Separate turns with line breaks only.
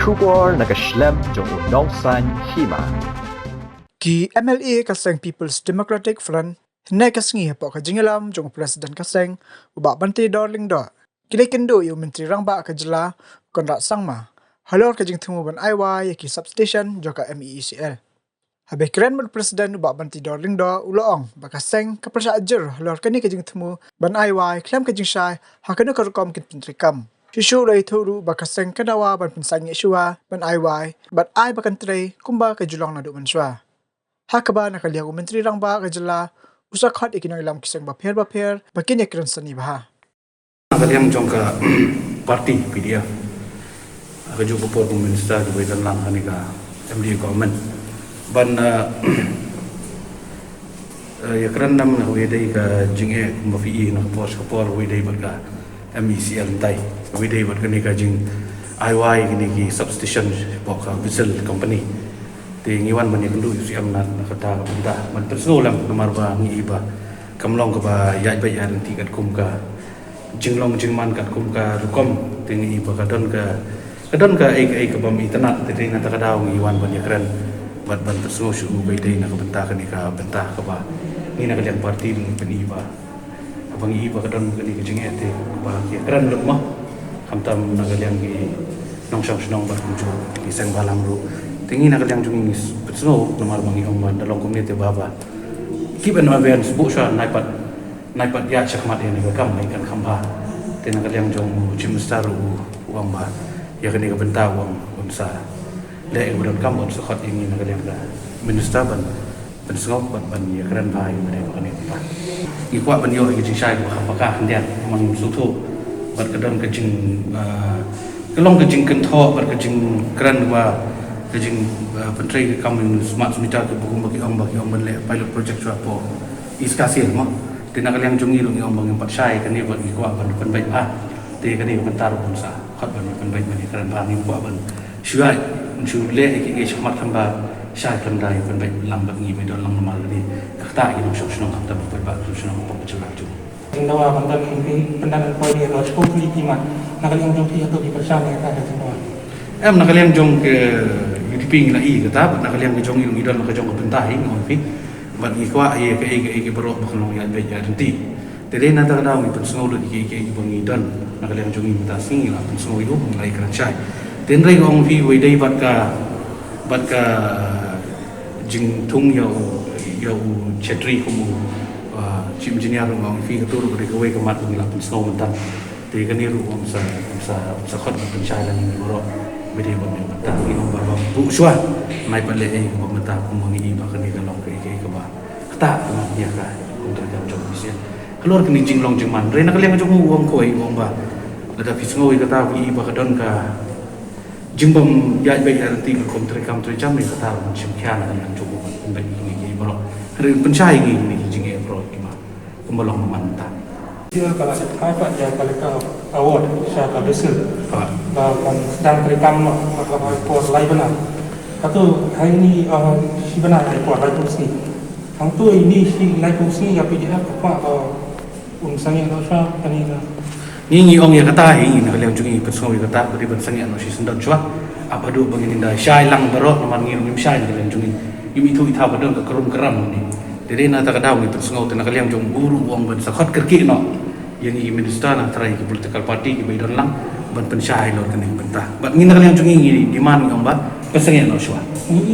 Shubor nakaslem jong unongsan hima.
Ki MLA kaseng People's Democratic Front hinay kasengi po kajingalam jong Presiden kaseng ubak banti darling do. Kilay kendo yung menteri rangba kajala konrak sangma. Halor kajing tumuban aywa yaki substation joka MEECL. Habis keren mod Presiden ubak banti darling do uloong bakaseng kaprasa ajer halor kani kajing temu ban aywa klaim kajing syai hakana karukom kin pentrikam. Shishu lay turu bakaseng kadawa ban pensangi syua ban aywa bat ay bakan tray kumba kajulong na do manswa. Hakaba nakaliang menteri rangba kajala usak hot ikinong ilam kisang bapher bakin yakran sani baha.
Nakaliang jong ka parti PDF. Kaju popor minister di badan lang kanika MD government. Ban yakran nam na wedai ka jinge mafi na kapor wedai barka MECL tai. Wedai barka nika jing IY kini ki substation boka Bissell company. Tingiwan man yakundu si amnat nakata benda man tersolam nomor ba ngi iba kamlong ka ba yai ba yan tikat kum ka jinglong jingman kat kum ka rukom tingi iba kadon ka ai ka bam itanat tin na takadaw ngi wan ban yakran bat ban terso shu bai dai na ka benta ka ni ka benta ka ba ni na kalian parti ni pen iba abang iba kadon ka ni ka jing ete ba yakran luk mo kamtam na kalian gi nong shong ba kunjo ni sang balam ru tingi na kaliang jung ingis bersno nomor bangi omban dalam komuniti baba kiban ma ben subu sha naipat ya chakmat ini kam mai kan khamba tin kaliang jung jimstaru uang ba ya kani ka benta uang unsa le udan kam on sokot ini na kaliang da minister ban sngok ban ya kran bai mai kani pa ikwa ban yo ki shai ko khamba ka ndian mang sutu bat kadon ka jing kalong ka jing kan tho bat ka jing kran wa kajing penteri kami smart meter ke buku bagi orang menle pilot project apa iskasil mah tina kaliang jungi lu ngom bang empat syai kan ni buat ikwa ban baik te kan ni bentar pun sa khat ban baik ni kan ban ni buat ban syai unsur le ke smart hamba syai kan dai ban baik lambat ngi medon lang normal ni kata ini sok senang kata berbat senang apa berjalan tu
Indawa bantan ini pendanaan poin dia harus komplit iman nak kaliang jungi atau di persama ada semua
nakaliang jong ke UDP ngila i kata nakaliang ke jong ilung idol nakajong ke bentahin ngopi bat ikwa ke berok bakno ya be ya denti tele na ta daw ipun sngol di ke bang idol nakaliang jong imta sing la pun sngol ido ngai kran chai ten rei ong fi we dei bat ka jing tung yo chetri kumu chim engineer ngong fi ke turu ke we ke mat ngila pun sngol mentan te kan ni ru om sa khot pun chai la ni berok beri pemerintah ini membawa bukswa naik pada ini pemerintah mengenai bahkan ini kalau ke ba kata teman dia kah untuk jam jam bisnya keluar kini jinglong jingman rena kalian macam uang koi uang ba ada fisngoi kata bi bahkan ka jingbam ya baik nanti kontrak kamu jam ni kata macam kian yang cukup baik ini bro hari pencai ini jingge bro gimana kembali memantau
dia kalau apa dia kalau award saya kalau besar dan sedang terekam maka report lain benar atau hari ini si benar report lain sini ang tu ini si lain sini ya PDF apa unsangnya kalau saya ini
ni ong ya kata ini nak lihat jungi persoi kata beri bersangnya no si sendat jua apa do bangin indah syai lang berok nomor ngim syai dengan jungi ini itu ita pada ke keram ni jadi nak tak ada itu sengau nak lihat jung guru uang ben sakot kerki no yang ini minister nak terai ke political party ke badan lang ban pensyai lor kene bentah bat ngin kalian jungi di mana ngomba pesengnya no syua